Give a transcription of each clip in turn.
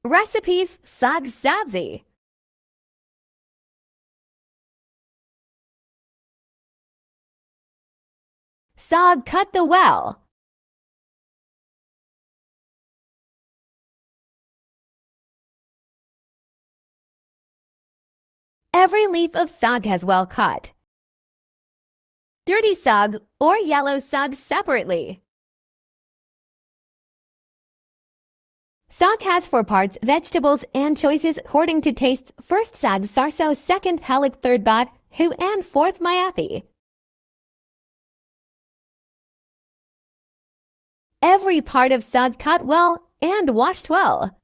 Recipes SaagSabzi. Saag cut the well. Every leaf of saag has well cut. Dirty saag or yellow saag separately. Saag has 4 parts, vegetables and choices according to tastes. First saag sarso, second palak, third bad, hu and fourth mayathi. Every part of saag cut well and washed well.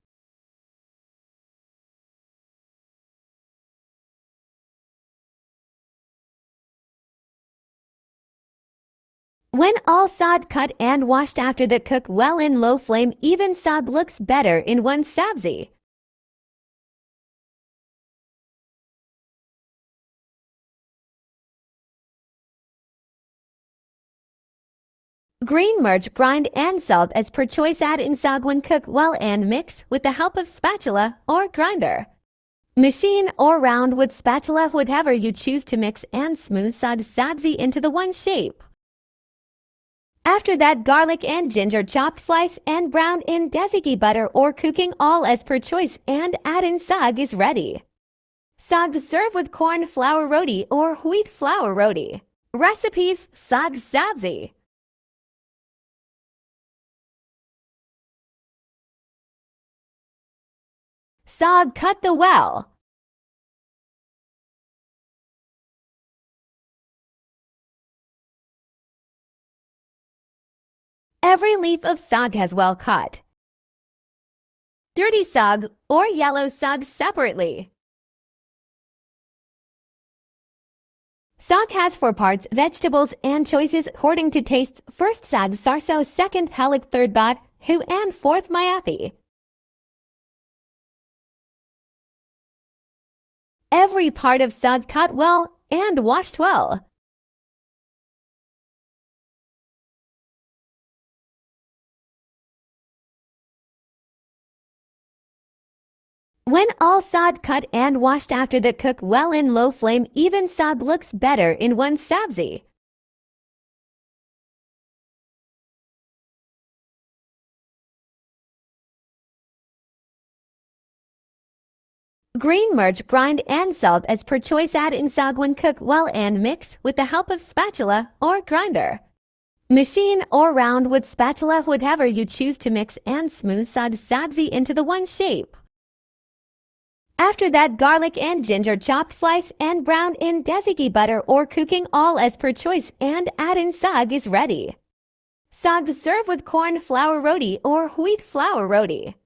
When all saag cut and washed after the cook well in low flame, even saag looks better in one sabzi. Green mirt, grind and salt as per choice. Add in saag when cook well and mix with the help of spatula or grinder. Machine or round with spatula, whatever you choose to mix and smooth saag sabzi into the one shape. After that, garlic and ginger chopped, slice and brown in desi butter or cooking, all as per choice, and add in saag is ready. Saag serve with corn flour roti or wheat flour roti. Recipes SaagSabzi. Saag cut the well. Every leaf of saag has well cut. Dirty saag or yellow saag separately. Saag has 4 parts, vegetables and choices according to tastes. First saag sarso, second palak, third bad, hu and fourth mayathi. Every part of saag cut well and washed well. When all saag cut and washed after the cook well in low flame, even saag looks better in one sabzi. Green mirt, grind and salt as per choice. Add in saag when cook well and mix with the help of spatula or grinder. Machine or round with spatula, whatever you choose to mix and smooth saag sabzi into the one shape. After that, garlic and ginger chopped, slice and brown in desi butter or cooking, all as per choice, and add in saag is ready. Saag serve with corn flour roti or wheat flour roti.